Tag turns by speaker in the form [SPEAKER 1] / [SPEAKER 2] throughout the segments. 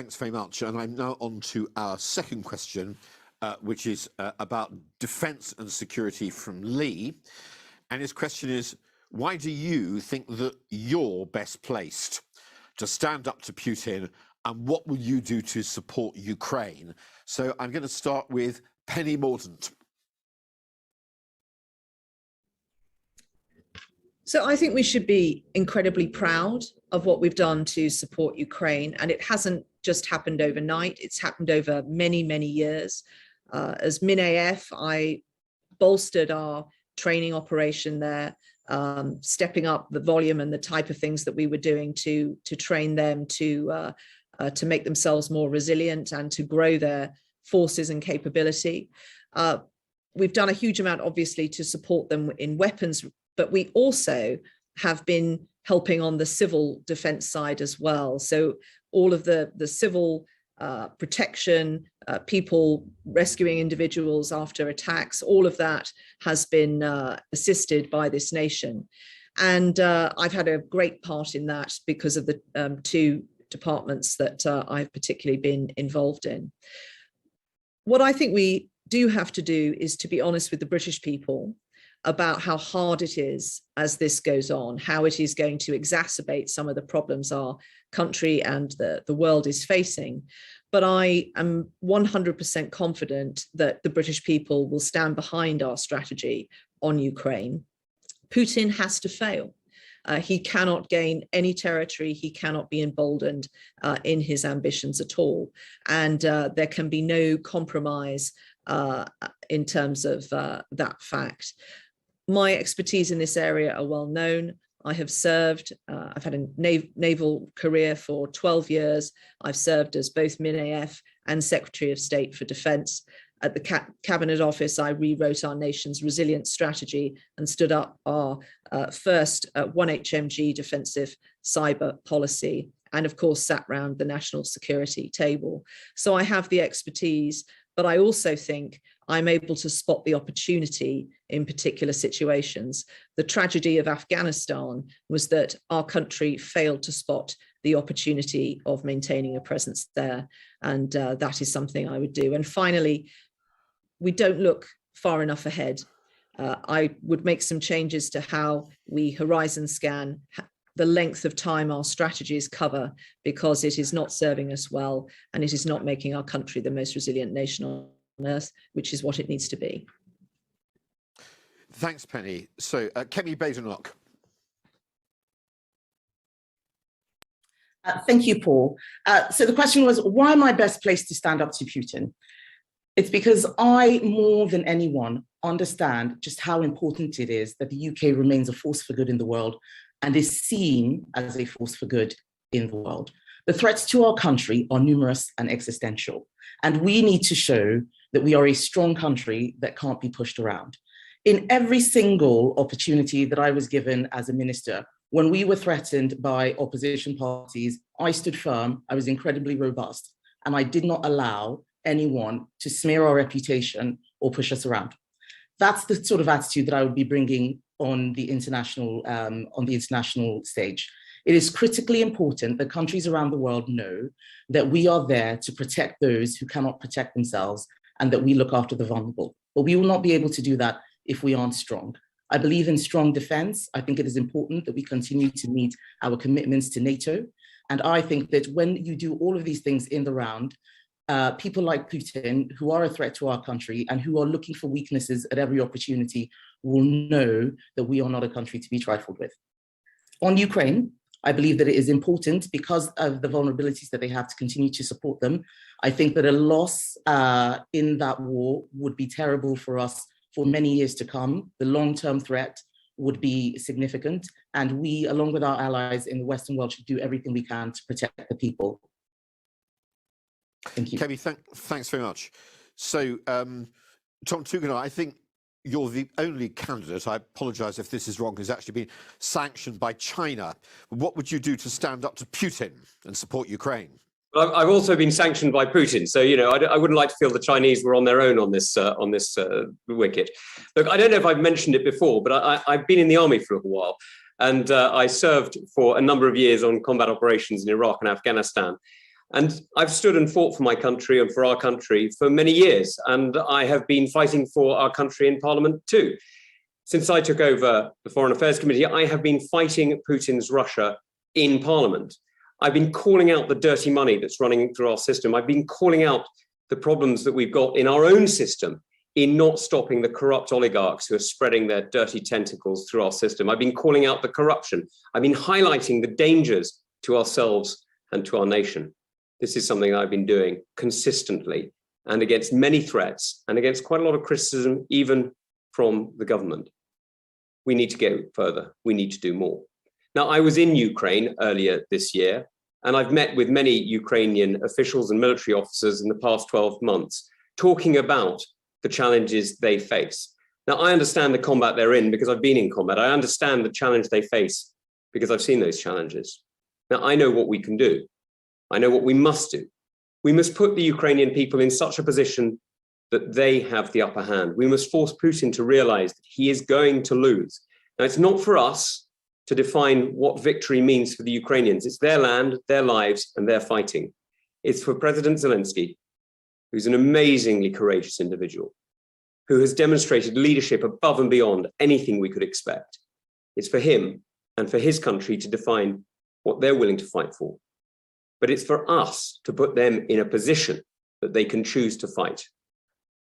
[SPEAKER 1] Thanks very much. And I'm now on to our second question, which is about defence and security from Lee. And his question is, why do you think that you're best placed to stand up to Putin, and what will you do to support Ukraine? So I'm going to start with Penny Mordaunt.
[SPEAKER 2] So I think we should be incredibly proud of what we've done to support Ukraine. And it hasn't just happened overnight. It's happened over many, many years. As MinAF, I bolstered our training operation there, stepping up the volume and the type of things that we were doing to train them to make themselves more resilient and to grow their forces and capability. We've done a huge amount, obviously, to support them in weapons, but we also have been helping on the civil defense side as well. So all of the civil protection, people rescuing individuals after attacks, all of that has been assisted by this nation. And I've had a great part in that because of the two departments that I've particularly been involved in. What I think we do have to do is to be honest with the British people about how hard it is as this goes on, how it is going to exacerbate some of the problems our country and the world is facing. But I am 100% confident that the British people will stand behind our strategy on Ukraine. Putin has to fail. He cannot gain any territory. He cannot be emboldened in his ambitions at all. And there can be no compromise in terms of that fact. My expertise in this area are well known. I have served, I've had a naval career for 12 years. I've served as both MinAF and Secretary of State for Defence. At the Cabinet Office, I rewrote our nation's resilience strategy and stood up our first 1HMG defensive cyber policy, and of course sat round the national security table. So I have the expertise, but I also think I'm able to spot the opportunity in particular situations. The tragedy of Afghanistan was that our country failed to spot the opportunity of maintaining a presence there. And that is something I would do. And finally, we don't look far enough ahead. I would make some changes to how we horizon scan the length of time our strategies cover, because it is not serving us well, and it is not making our country the most resilient nation on earth, which is what it needs to be.
[SPEAKER 1] Thanks, Penny. So, Kemi Badenoch.
[SPEAKER 3] Thank you, Paul. So the question was, why am I best placed to stand up to Putin? It's because I, more than anyone, understand just how important it is that the UK remains a force for good in the world and is seen as a force for good in the world. The threats to our country are numerous and existential, and we need to show that we are a strong country that can't be pushed around. In every single opportunity that I was given as a minister, when we were threatened by opposition parties, I stood firm, I was incredibly robust, and I did not allow anyone to smear our reputation or push us around. That's the sort of attitude that I would be bringing on the international stage. It is critically important that countries around the world know that we are there to protect those who cannot protect themselves, and that we look after the vulnerable. But we will not be able to do that if we aren't strong. I believe in strong defense. I think it is important that we continue to meet our commitments to NATO. And I think that when you do all of these things in the round, people like Putin, who are a threat to our country and who are looking for weaknesses at every opportunity, will know that we are not a country to be trifled with. On Ukraine, I believe that it is important, because of the vulnerabilities that they have, to continue to support them. I think that a loss in that war would be terrible for us for many years to come. The long-term threat would be significant, and we, along with our allies in the Western world, should do everything we can to protect the people. Thank you.
[SPEAKER 1] Kemi, thanks very much. So, Tom Tugendhat, I think you're the only candidate, I apologise if this is wrong, who's actually been sanctioned by China. What would you do to stand up to Putin and support Ukraine?
[SPEAKER 4] Well, I've also been sanctioned by Putin, so I wouldn't like to feel the Chinese were on their own on this wicket. Look, I don't know if I've mentioned it before, but I've been in the army for a while, and I served for a number of years on combat operations in Iraq and Afghanistan. And I've stood and fought for my country and for our country for many years. And I have been fighting for our country in Parliament too. Since I took over the Foreign Affairs Committee, I have been fighting Putin's Russia in Parliament. I've been calling out the dirty money that's running through our system. I've been calling out the problems that we've got in our own system in not stopping the corrupt oligarchs who are spreading their dirty tentacles through our system. I've been calling out the corruption. I've been highlighting the dangers to ourselves and to our nation. This is something I've been doing consistently and against many threats and against quite a lot of criticism, even from the government. We need to go further. We need to do more. Now, I was in Ukraine earlier this year, and I've met with many Ukrainian officials and military officers in the past 12 months, talking about the challenges they face. Now, I understand the combat they're in because I've been in combat. I understand the challenge they face because I've seen those challenges. Now, I know what we can do. I know what we must do. We must put the Ukrainian people in such a position that they have the upper hand. We must force Putin to realize that he is going to lose. Now, it's not for us to define what victory means for the Ukrainians. It's their land, their lives, and their fighting. It's for President Zelensky, who's an amazingly courageous individual, who has demonstrated leadership above and beyond anything we could expect. It's for him and for his country to define what they're willing to fight for. But it's for us to put them in a position that they can choose to fight.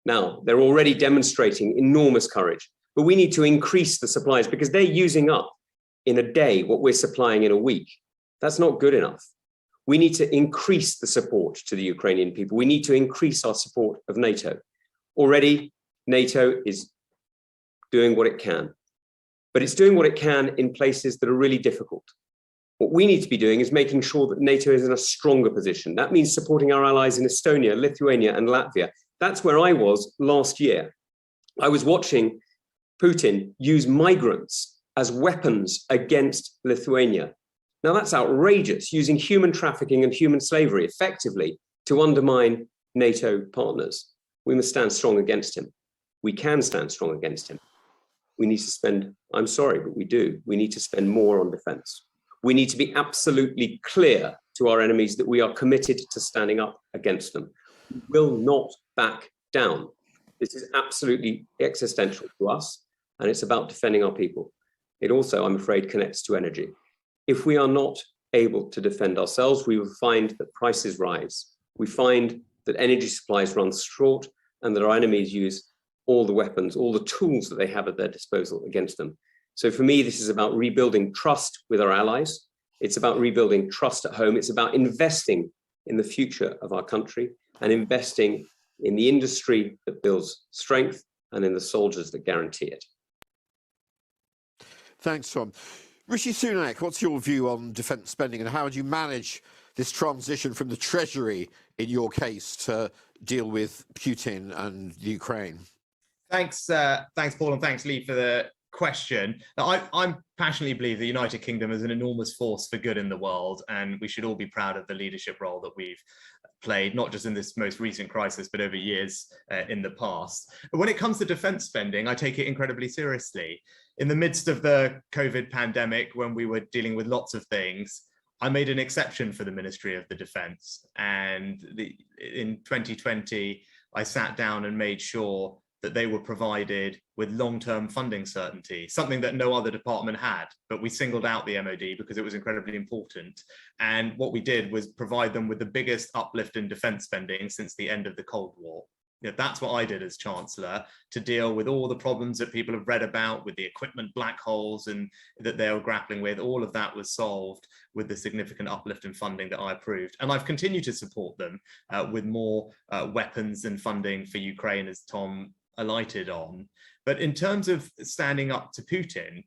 [SPEAKER 4] Now, they're already demonstrating enormous courage, but we need to increase the supplies because they're using up in a day what we're supplying in a week. That's not good enough. We need to increase the support to the Ukrainian people. We need to increase our support of NATO. Already, NATO is doing what it can, but it's doing what it can in places that are really difficult. What we need to be doing is making sure that NATO is in a stronger position. That means supporting our allies in Estonia, Lithuania, and Latvia. That's where I was last year. I was watching Putin use migrants as weapons against Lithuania. Now that's outrageous, using human trafficking and human slavery effectively to undermine NATO partners. We must stand strong against him. We can stand strong against him. We need to spend, I'm sorry, but we do. We need to spend more on defense. We need to be absolutely clear to our enemies that we are committed to standing up against them. We will not back down. This is absolutely existential to us, and it's about defending our people. It also, I'm afraid, connects to energy. If we are not able to defend ourselves, we will find that prices rise. We find that energy supplies run short and that our enemies use all the weapons, all the tools that they have at their disposal against them. So for me, this is about rebuilding trust with our allies. It's about rebuilding trust at home. It's about investing in the future of our country and investing in the industry that builds strength and in the soldiers that guarantee it.
[SPEAKER 1] Thanks, Tom. Rishi Sunak, what's your view on defence spending and how would you manage this transition from the Treasury, in your case, to deal with Putin and Ukraine?
[SPEAKER 5] Thanks, Paul, and thanks, Lee, for the question. Now, I passionately believe the United Kingdom is an enormous force for good in the world, and we should all be proud of the leadership role that we've played, not just in this most recent crisis, but over years in the past. But when it comes to defence spending, I take it incredibly seriously. In the midst of the COVID pandemic, when we were dealing with lots of things, I made an exception for the Ministry of the Defence. And in 2020, I sat down and made sure that they were provided with long-term funding certainty, something that no other department had, but we singled out the MOD because it was incredibly important. And what we did was provide them with the biggest uplift in defence spending since the end of the Cold War. You know, that's what I did as Chancellor, to deal with all the problems that people have read about with the equipment black holes and that they were grappling with. All of that was solved with the significant uplift in funding that I approved. And I've continued to support them with more weapons and funding for Ukraine, as Tom alighted on. But in terms of standing up to Putin,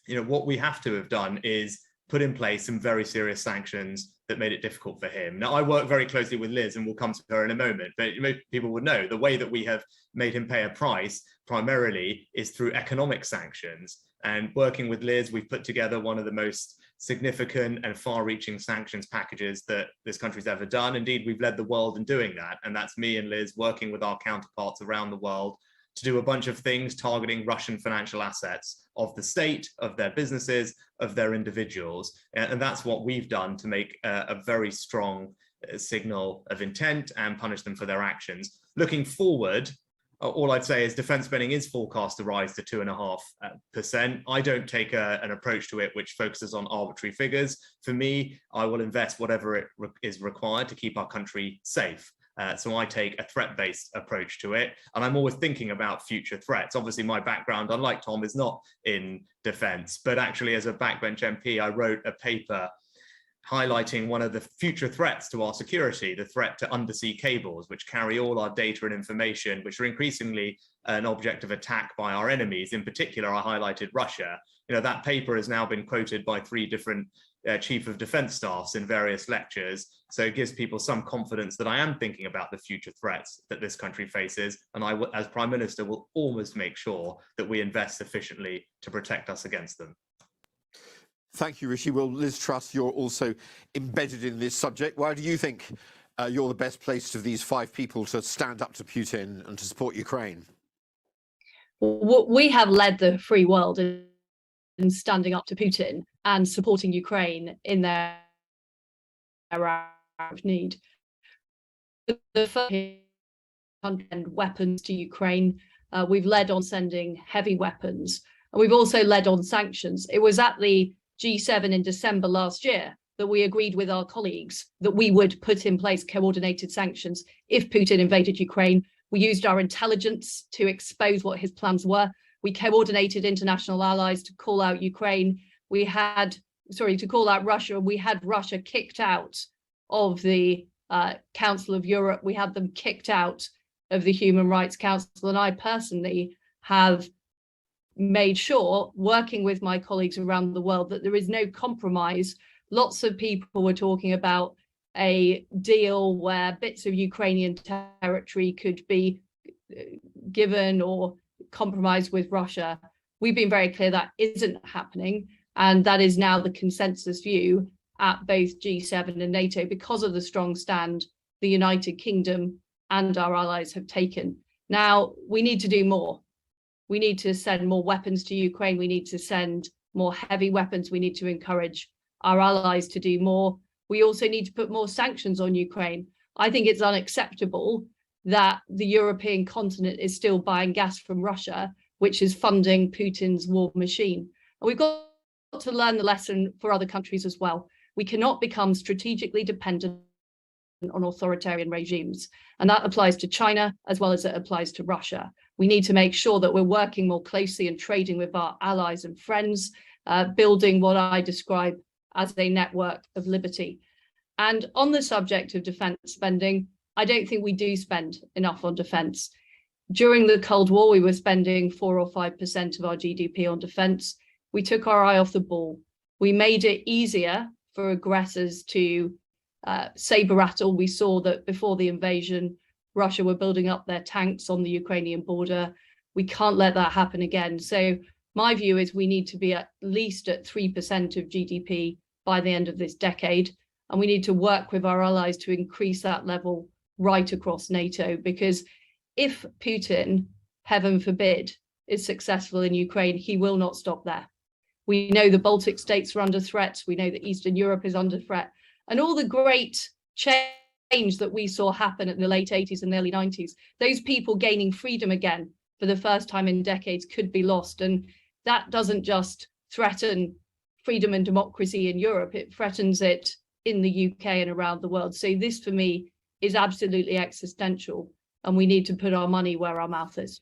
[SPEAKER 5] you know, what we have to have done is put in place some very serious sanctions that made it difficult for him. Now, I work very closely with Liz, and we'll come to her in a moment, but most people would know the way that we have made him pay a price primarily is through economic sanctions. And working with Liz, we've put together one of the most significant and far-reaching sanctions packages that this country's ever done. Indeed, we've led the world in doing that. And that's me and Liz working with our counterparts around the world to do a bunch of things targeting Russian financial assets of the state, of their businesses, of their individuals. And that's what we've done to make a very strong signal of intent and punish them for their actions. Looking forward, all I'd say is defence spending is forecast to rise to 2.5%. I don't take an approach to it which focuses on arbitrary figures. For me, I will invest whatever is required to keep our country safe. So I take a threat-based approach to it, and I'm always thinking about future threats. Obviously, my background, unlike Tom, is not in defence, but actually as a backbench MP, I wrote a paper highlighting one of the future threats to our security, the threat to undersea cables, which carry all our data and information, which are increasingly an object of attack by our enemies. In particular, I highlighted Russia. That paper has now been quoted by 3 different chief of defense staffs in various lectures. So it gives people some confidence that I am thinking about the future threats that this country faces. And I, as Prime Minister, will always make sure that we invest sufficiently to protect us against them.
[SPEAKER 1] Thank you, Rishi. Well, Liz Truss, you're also embedded in this subject. Why do you think you're the best placed of these 5 people to stand up to Putin and to support Ukraine?
[SPEAKER 6] We have led the free world in standing up to Putin and supporting Ukraine in their hour of need. The first and weapons to Ukraine, we've led on sending heavy weapons, and we've also led on sanctions. It was at the G7 in December last year that we agreed with our colleagues that we would put in place coordinated sanctions if Putin invaded Ukraine. We used our intelligence to expose what his plans were. We coordinated international allies to call out Ukraine. To call out Russia. We had Russia kicked out of the Council of Europe. We had them kicked out of the Human Rights Council. And I personally have made sure, working with my colleagues around the world, that there is no compromise. Lots of people were talking about a deal where bits of Ukrainian territory could be given or compromised with Russia. We've been very clear that isn't happening, and that is now the consensus view at both G7 and NATO because of the strong stand the United Kingdom and our allies have taken. Now, we need to do more. We need to send more weapons to Ukraine. We need to send more heavy weapons. We need to encourage our allies to do more. We also need to put more sanctions on Ukraine. I think it's unacceptable that the European continent is still buying gas from Russia, which is funding Putin's war machine. And we've got to learn the lesson for other countries as well. We cannot become strategically dependent on authoritarian regimes. And that applies to China as well as it applies to Russia. We need to make sure that we're working more closely and trading with our allies and friends, building what I describe as a network of liberty. And on the subject of defence spending, I don't think we do spend enough on defence. During the Cold War, we were spending 4 or 5% of our GDP on defence. We took our eye off the ball. We made it easier for aggressors to saber rattle. We saw that before the invasion, Russia were building up their tanks on the Ukrainian border. We can't let that happen again. So my view is we need to be at least at 3% of GDP by the end of this decade. And we need to work with our allies to increase that level right across NATO, because if Putin, heaven forbid, is successful in Ukraine, he will not stop there. We know the Baltic states are under threat. We know that Eastern Europe is under threat. And all the great change that we saw happen in the late 80s and early 90s, those people gaining freedom again for the first time in decades could be lost. And that doesn't just threaten freedom and democracy in Europe, it threatens it in the UK and around the world. So this, for me, is absolutely existential, and we need to put our money where our mouth is.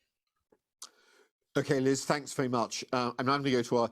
[SPEAKER 1] Okay, Liz, thanks very much. I'm now going to go to our